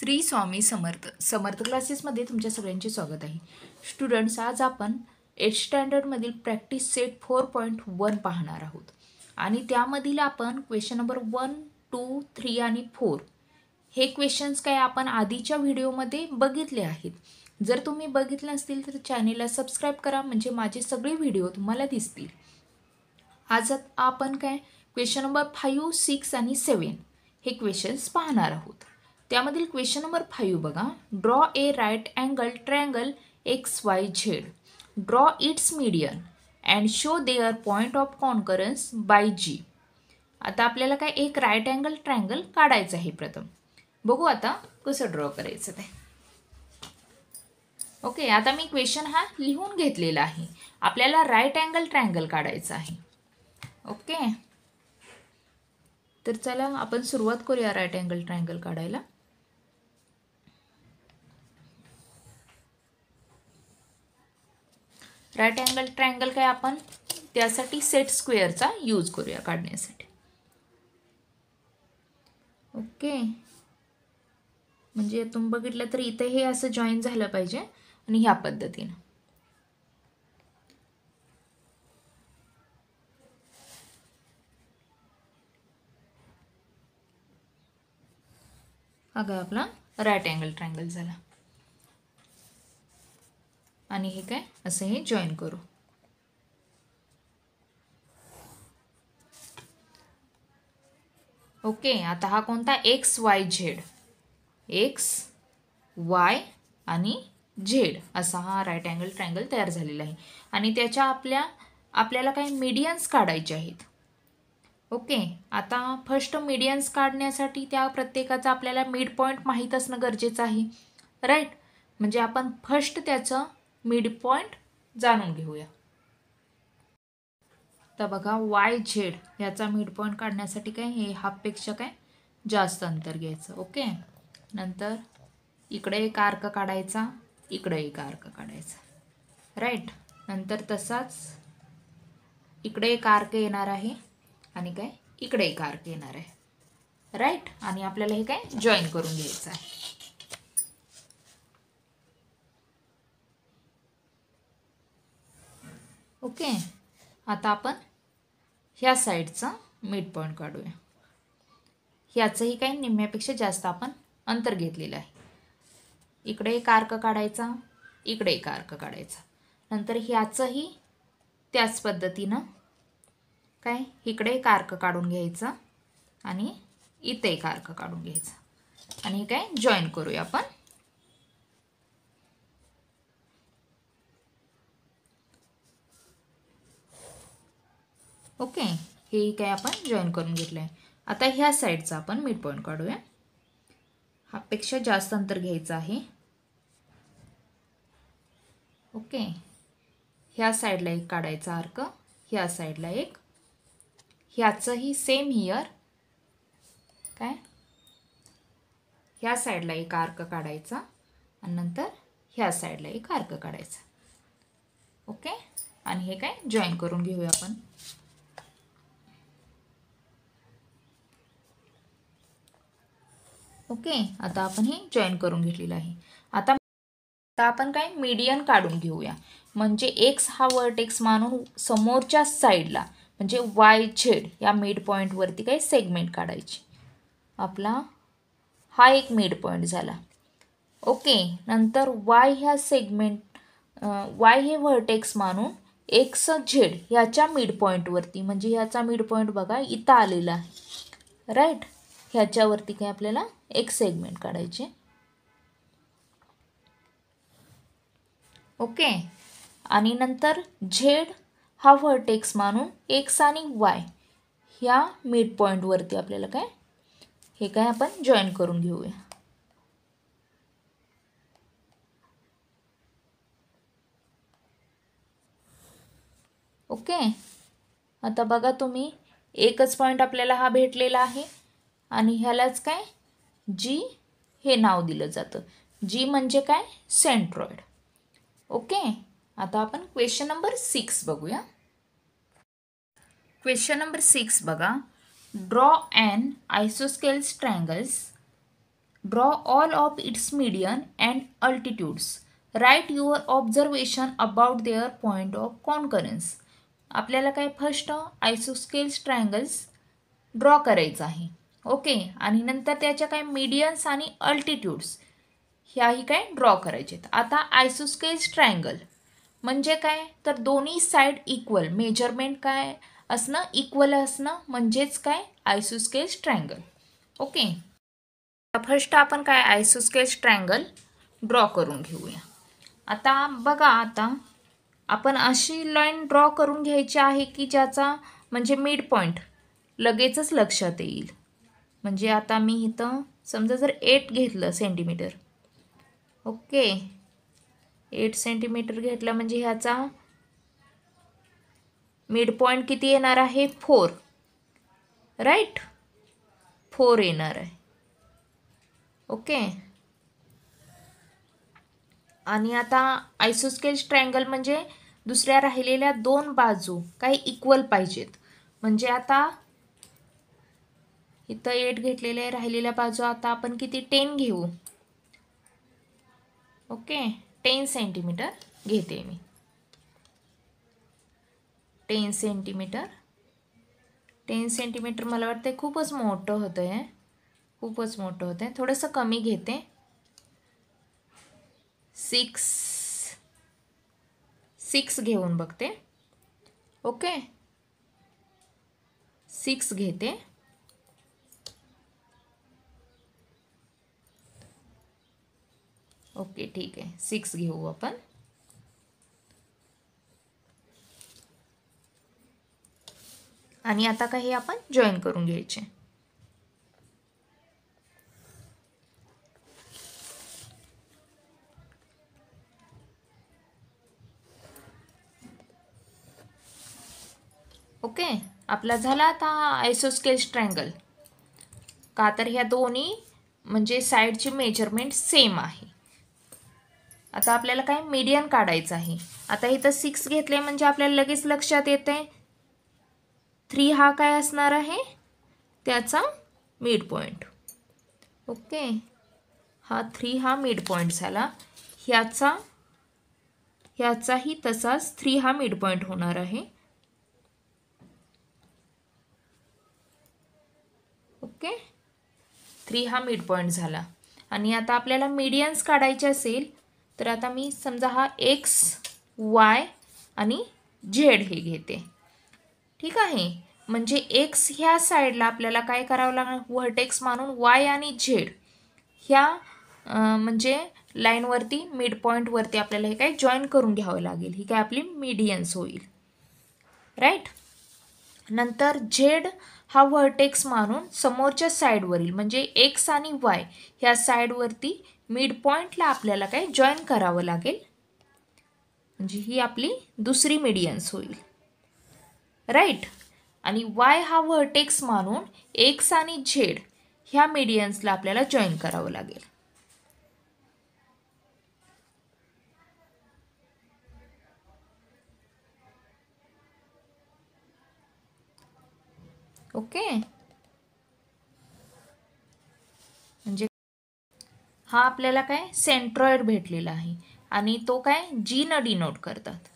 श्री स्वामी समर्थ क्लासेसमध्ये तुमच्या सगळ्यांचे स्वागत आहे. स्टुडंट्स, आज आपण 8th स्टँडर्डमधील प्रॅक्टिस सेट 4.1 पाहणार आहोत आणि त्यामधील आपण क्वेश्चन नंबर 1, 2, 3 आणि 4 हे क्वेश्चन्स काय आपण आधीच्या व्हिडिओमध्ये बघितले आहेत. जर तुम्ही बघितले नसतील तर चॅनेलला सबस्क्राईब करा, म्हणजे माझे सगळे व्हिडिओ तुम्हाला दिसतील. आज आपण काय क्वेश्चन नंबर 5, 6 आणि 7 हे क्वेश्चन्स पाहणार आहोत. त्यामधील क्वेश्चन नंबर 5 बघा. Draw a right angle triangle XYZ. Draw its median and show their point of concurrence by G. आता आपल्याला काय एक राईट अँगल ट्रायंगल काढायचं आहे. प्रथम बघू आता कसं ड्रॉ करायचं ते. ओके, आता मी क्वेश्चन हा लिहून घेतलेला आहे. आपल्याला राईट अँगल ट्रायंगल काढायचं आहे. ओके, तर चला आपण सुरुवात करूया राईट अँगल ट्रायंगल काढायला. राईट अँगल ट्रायंगल काय आपण त्यासाठी सेट स्क्वेअरचा यूज करूया काढण्यासाठी. ओके, म्हणजे तुम्ही बघितलं तर इथे हे असं जॉईन झालं पाहिजे आणि ह्या पद्धतीनं. हा काय आपला राईट अँगल ट्रायंगल झाला आणि हे काय असं हे जॉईन करू. ओके, आता हा कोणता XYZ, XY आणि Z असा हा राईट अँगल ट्रायंगल तयार झालेला आहे आणि त्याच्या आपल्याला काही मीडियन्स काढायचे आहेत. ओके, आता फर्स्ट मीडियन्स काढण्यासाठी त्या प्रत्येकाचा आपल्याला मिड पॉईंट माहीत असणं गरजेचं आहे, राईट. म्हणजे आपण फर्स्ट त्याचं मिड पॉईंट जाणून घेऊया. तर बघा YZ याचा मिड पॉईंट काढण्यासाठी काय हे हाफपेक्षा काय जास्त अंतर घ्यायचं. ओके, नंतर इकडे एक आर्क काढायचा, इकडे एक आर्क काढायचा, राईट. नंतर तसाच इकडे एक आर्क येणार आहे आणि काय इकडे एक आर्क येणार आहे, राईट. आणि आपल्याला हे काय जॉईन करून घ्यायचं आहे. ओके, आता आपण ह्या साईडचा मिड पॉईंट काढूया. ह्याचंही काही निम्म्यापेक्षा जास्त आपण अंतर घेतलेलं आहे. इकडे एक आर्क काढायचा, इकडे एक आर्क काढायचा. नंतर ह्याचंही त्याच पद्धतीनं काय इकडे एक आर्क काढून घ्यायचा आणि इथे एक आर्क काढून घ्यायचा आणि काय जॉईन करूया आपण. ओके, हे काय आपण जॉईन करून घेतलं आहे. आता ह्या साईडचा आपण मिड पॉईंट काढूया. हापेक्षा जास्त अंतर घ्यायचं आहे. ओके, ह्या साईडला एक काढायचा आर्क, ह्या साईडला एक, ह्याचंही सेम हियर काय ह्या साईडला एक आर्क काढायचा आणि नंतर ह्या साईडला एक आर्क काढायचा. ओके, आणि हे काय जॉईन करून घेऊया आपण. ओके, आता आपण हे जॉईन करून घेतलेलं आहे. आता आपण काय मीडियन काढून घेऊया. म्हणजे एक्स हा वर्टेक्स मानून समोरच्या साईडला म्हणजे YZ या मिड पॉईंटवरती काही सेगमेंट काढायची. आपला हा एक मिड पॉईंट झाला. ओके, नंतर Y ह्या Y हे वर्टेक्स मानून XZ ह्याच्या मिड पॉईंटवरती, म्हणजे ह्याचा मिड पॉईंट बघा इथं आलेला आहे, राईट. ह्याच्यावरती काय आपल्याला एक सेगमेंट काढायचे. ओके, आणि नंतर Z हा व्हर्टेक्स मानून X आणि Y ह्या मिड पॉईंटवरती आपल्याला काय हे काय आपण जॉईन करून घेऊया. ओके, आता बघा तुम्ही एकच पॉईंट आपल्याला हा भेटलेला आहे आणि ह्यालाच काय G हे नाव दिलं जातं. G म्हणजे काय सेंट्रॉइड. ओके, आता आपण क्वेश्चन नंबर 6 बघूया. क्वेश्चन नंबर 6 बघा. Draw and isosceles triangles draw all of its median and altitudes. Write your observation about their point of concurrence. आपल्याला काय फर्स्ट आयसोस्केल्स ट्रायंगल्स ड्रॉ करायचं आहे. ओके, आणि नंतर त्याच्या काय मीडियन्स आणि अल्टिट्यूड्स ह्याही काय ड्रॉ करायचे आहेत. आता आयसोस्केल्स ट्रायंगल म्हणजे काय, तर दोन्ही साईड इक्वल, मेजरमेंट काय असणं, इक्वल असणं म्हणजेच काय आयसोस्केल्स ट्रायंगल. ओके, फर्स्ट आपण काय आयसोस्केल्स ट्रायंगल ड्रॉ करून घेऊया. आता बघा, आता आपण अशी लाईन ड्रॉ करून घ्यायची आहे की ज्याचा म्हणजे मिड पॉईंट लगेचच लक्षात येईल. म्हणजे आता मी इथं समजा जर 8 घेतलं सेंटीमीटर, ओके 8 सेंटीमीटर घेतलं म्हणजे ह्याचा मिड पॉईंट किती येणार आहे, 4. राईट, 4 येणार आहे. ओके, आणि आता आयसोस्केल्स ट्रायंगल म्हणजे दुसऱ्या राहिलेल्या दोन बाजू काही इक्वल पाहिजेत. म्हणजे आता इथं 8 घेतलेले राहिलेल्या बाजू आता आपण किती 10 घेऊ. ओके, 10 सेंटीमीटर घेते मी. 10 सेंटीमीटर, 10 सेंटीमीटर मला वाटतं खूपच मोठं होतं आहे, खूपच मोठं होतं आहे. थोडंसं कमी घेते. 6 घेऊन बघते. ओके, 6 घेते. ओके, ठीक आहे, 6 घेऊ आपण. आणि आता काही आपण जॉईन करून घ्यायचे. ओके, आपला झाला आता आयसोस्केल्स ट्रायंगल. का तर ह्या दोन्ही म्हणजे साईडची मेजरमेंट सेम आहे. आता आपल्याला काय मीडियन काढायचं आहे. आता इथं 6 घेतले म्हणजे आपल्याला लगेच लक्षात येते 3 हा काय असणार आहे, त्याचा मिड पॉईंट. ओके, हा 3 हा मिड पॉईंट झाला. ह्याचाही तसाच 3 हा मिड पॉईंट होणार आहे. ओके, 3 हा मिड पॉईंट झाला. आणि आता आपल्याला मीडियन्स काढायचे असेल तर आता मी समजा हा एक्स, वाय आणि झेड हे घेते. ठीक आहे, म्हणजे एक्स ह्या साईडला आपल्याला काय करावं लागणार, व्हर्टेक्स मानून वाय आणि झेड ह्या म्हणजे लाईनवरती मिड पॉईंटवरती आपल्याला हे काय जॉईन करून घ्यावं लागेल. ही काय आपली मीडियन्स होईल. राईट, नंतर झेड हा व्हर्टेक्स मानून समोरच्या साईडवरील म्हणजे एक्स आणि वाय ह्या साईडवरती मिड पॉईंटला आपल्याला काय जॉईन करावं लागेल. म्हणजे ही आपली दुसरी मीडियन्स होईल. राईट, आणि वाय हा व्हर्टेक्स मानून एक्स आणि झेड ह्या मीडियन्सला आपल्याला जॉईन करावं लागेल. ओके, म्हणजे हा आपल्याला काय सेंट्रॉइड भेटलेला आहे आणि तो काय जीनं डिनोट करतात.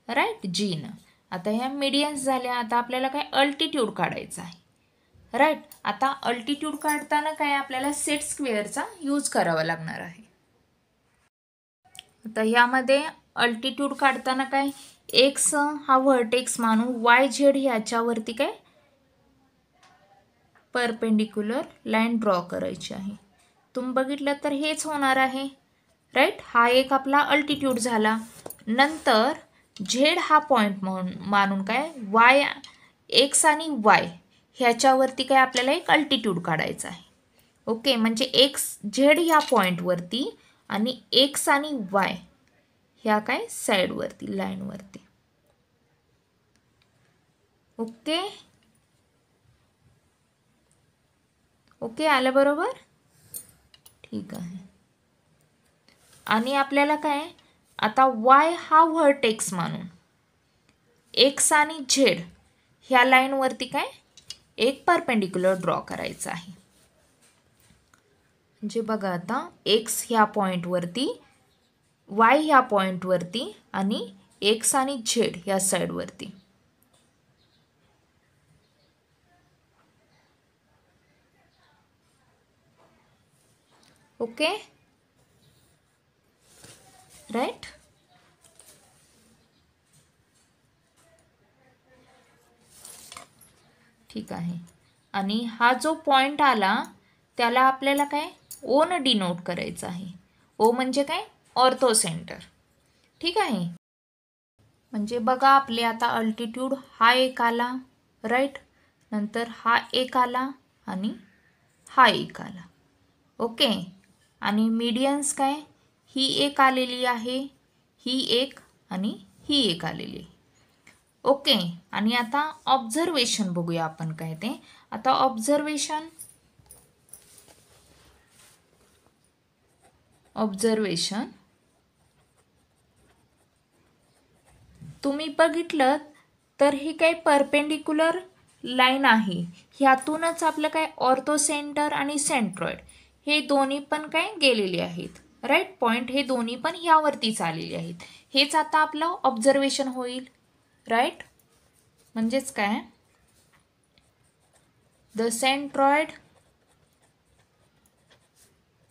राईट, जीनं. आता ह्या मीडियन्स झाल्या. आता आपल्याला काय अल्टिट्यूड काढायचा आहे. राईट, आता अल्टिट्यूड काढताना काय आपल्याला सेट स्क्वेअरचा यूज करावा लागणार आहे. आता ह्यामध्ये अल्टिट्यूड काढताना काय एक्स हा व्हर्टेक्स मानून वाय झेड ह्याच्यावरती काय परपेंडिक्युलर लाईन ड्रॉ करायची आहे. तुम्ही बघितलं तर हेच होणार आहे. राईट, हा एक आपला अल्टिट्यूड झाला. नंतर झेड हा पॉईंट मानून काय वाय, एक्स आणि वाय ह्याच्यावरती काय आपल्याला एक अल्टिट्यूड काढायचा आहे. ओके, म्हणजे एक्स झेड ह्या पॉईंटवरती आणि एक्स आणि वाय ह्या काय साईडवरती लाईनवरती. ओके, ओके आलं बरोबर. ठीक आहे, आणि आपल्याला काय आता वाय हा व्हर्टेक्स मानून एक्स आणि झेड ह्या लाईनवरती काय एक परपेंडिक्युलर ड्रॉ करायचा आहे. म्हणजे बघा आता एक्स ह्या पॉईंटवरती, वाय ह्या पॉईंटवरती आणि एक्स आणि झेड ह्या साईडवरती. Okay, right. ठीक आहे. आणि हा जो पॉईंट आला त्याला आपल्याला काय ओन डिनोट करायचं आहे. ओ म्हणजे काय ऑर्थो सेंटर. ठीक आहे. म्हणजे बघा आपले आता अल्टिट्यूड हा एक आला, राईट. नंतर हा एक आला आणि हा एक आला. ओके. आणि मीडियन्स काय, ही एक आलेली आहे, ही एक आणि ही एक आलेली आहे. ओके. आणि आता ऑब्झर्वेशन बघूया आपण काय ते. आता ऑब्झर्वेशन तुम्ही बघितलं तर ही काय परपेंडिक्युलर लाईन आहे. ह्यातूनच आपलं काय ऑर्थो सेंटर आणि सेंट्रॉइड हे दोन्ही पण काय गेलेले आहेत, राईट. पॉईंट हे दोन्ही पण ह्यावरतीच आलेले आहेत. हेच आता आपलं ऑब्झर्वेशन होईल, राईट. म्हणजेच काय, the centroid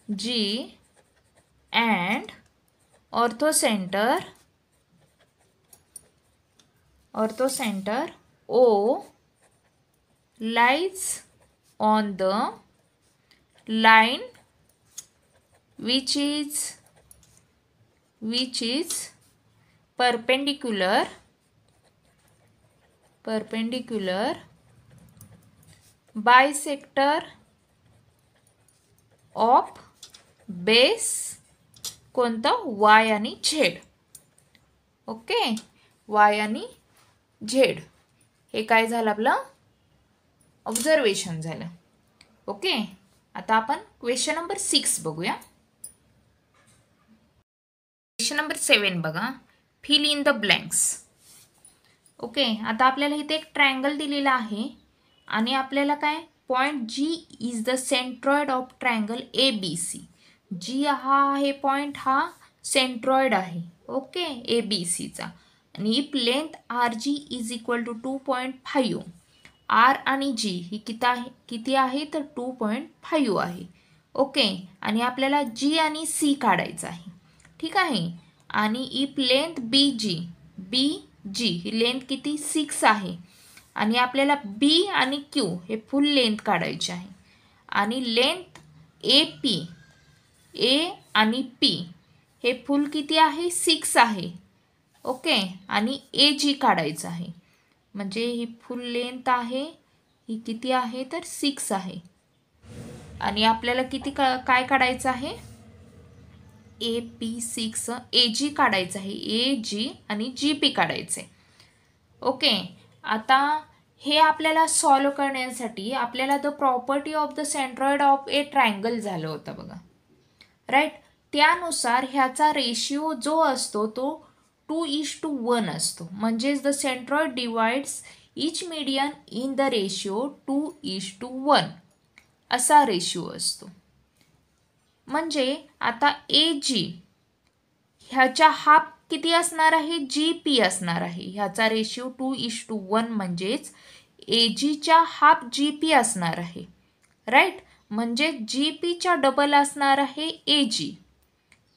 G and ortho center O lies on the line which is perpendicular bisector of base कोणतं, वाय आणि झेड. ओके, वाय आणि झेड हे काय झालं आपलं ऑब्झर्वेशन झालं. ओके. आता आपण क्वेश्चन नंबर 6 बघूया. क्वेश्चन नंबर 7 बघा, fill in the blanks. Okay. आता आपल्याला इथे एक ट्रायंगल दिलेला आहे आणि आपल्याला काय point G is the centroid of triangle ABC. G हा आहे पॉइंट, हा सेंट्रॉइड आहे. ओके, ABCचा. आणि if length RG is equal to 2.5, R आणि G ही किती आहे तर 2.5 आहे. ओके. आणि आपल्याला G आणि C काढायचं आहे. ठीक आहे. आणि if length BG he length किती 6 आहे. आणि आपल्याला B आणि Q हे फुल लेंथ काढायचे आहे. आणि लेंथ AP A आणि P हे फुल किती आहे 6 आहे. ओके. आणि AG काढायचं आहे. म्हणजे ही फुल लेंथ आहे, ही किती आहे तर 6 आहे. आणि आपल्याला किती काय काढायचं आहे AP6 AG काढायचं आहे, AG आणि GP काढायचे. ओके. आता हे आपल्याला सॉल्व करण्यासाठी आपल्याला the property of the centroid of A triangle झालं होतं बघा, राईट. त्यानुसार ह्याचा रेशिओ जो असतो तो 2:1 असतो. म्हणजेच the centroid divides each median in the ratio 2:1 असा रेशिओ असतो. म्हणजे आता AG ह्याच्या हाफ किती असणार आहे, GP असणार आहे. ह्याचा रेशिओ 2:1 म्हणजेच AGच्या हाफ GP असणार आहे, राईट. म्हणजे GPच्या डबल असणार आहे AG.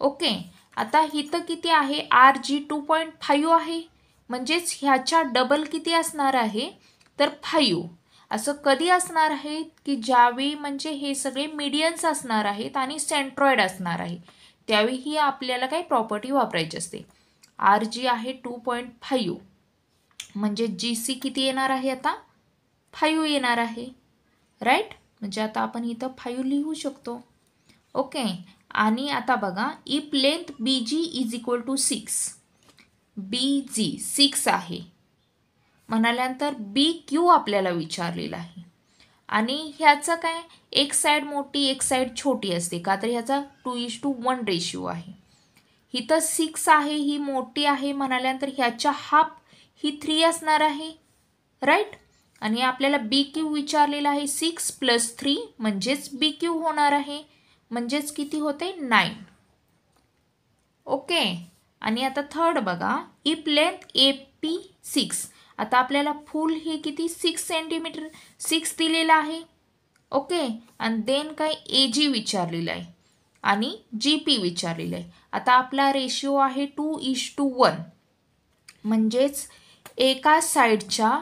ओके. आता इथं किती आहे RG 2.5 आहे. म्हणजेच ह्याच्या डबल किती असणार आहे तर 5. असं कधी असणार आहे की ज्यावेळी म्हणजे हे सगळे मीडियन्स असणार आहेत आणि सेंट्रॉइड असणार आहे, त्यावेळी ही आपल्याला काही प्रॉपर्टी वापरायची असते. RG आहे 2.5 म्हणजे GC किती येणार आहे आता 5 येणार आहे, राईट. म्हणजे आता आपण इथं 5 लिहू शकतो. ओके. आणि आता बघा if length BG is equal to 6, BG 6 आहे म्हणाल्यानंतर BQ आपल्याला विचारलेला आहे. आणि ह्याचं काय एक साईड मोठी एक साईड छोटी असते का तर ह्याचा 2:1 रेशिओ आहे. इथं 6 आहे, ही मोठी आहे म्हणाल्यानंतर ह्याच्या हाफ ही 3 असणार आहे, राईट. आणि आपल्याला BQ विचारलेला आहे 6 + 3 म्हणजेच BQ होणार आहे. म्हणजेच किती होते 9. ओके. आणि आता थर्ड बघा, इफ लेंथ AP 6. आता आपल्याला फुल ही किती 6 सेंटीमीटर 6 दिलेला आहे. ओके. आणि देन काय AG विचारलेलं आहे आणि GP विचारलेलं आहे. आता आपला रेशिओ आहे 2:1. म्हणजेच एका साईडच्या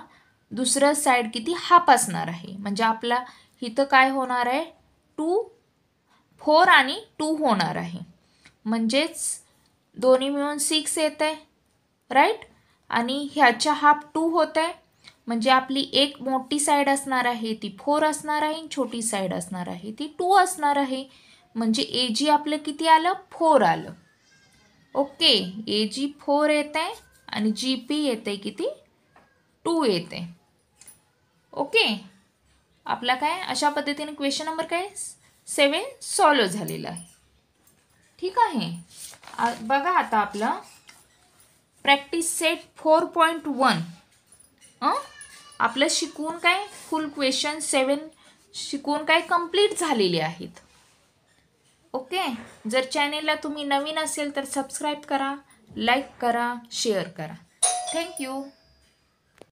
दुसरं साईड किती हाफ असणार आहे. म्हणजे आपला इथं काय होणार आहे 4 आणि 2 होणार आहे. म्हणजेच दोन्ही मिळून 6 येत आहे राईट. आणि ह्याच्या हाफ 2 होत आहे. म्हणजे आपली एक मोठी साईड असणार आहे ती 4 असणार आहे आणि छोटी साईड असणार आहे ती 2 असणार आहे. म्हणजे AG आपलं किती आलं 4 आलं. ओके. AG 4 येत आहे आणि GP येते किती 2 येते. ओके. आपला काय अशा पद्धतीने क्वेश्चन नंबर काय 7 सॉल्व झालेला आहे. ठीक आहे. बघा आता आपलं प्रॅक्टिस सेट 4.1 आपलं शिकून काय फुल क्वेश्चन 7 शिकून काय कंप्लीट झालेले आहेत. ओके. जर चॅनेलला तुम्ही नवीन असेल तर सबस्क्राईब करा, लाईक करा, शेअर करा. थँक्यू.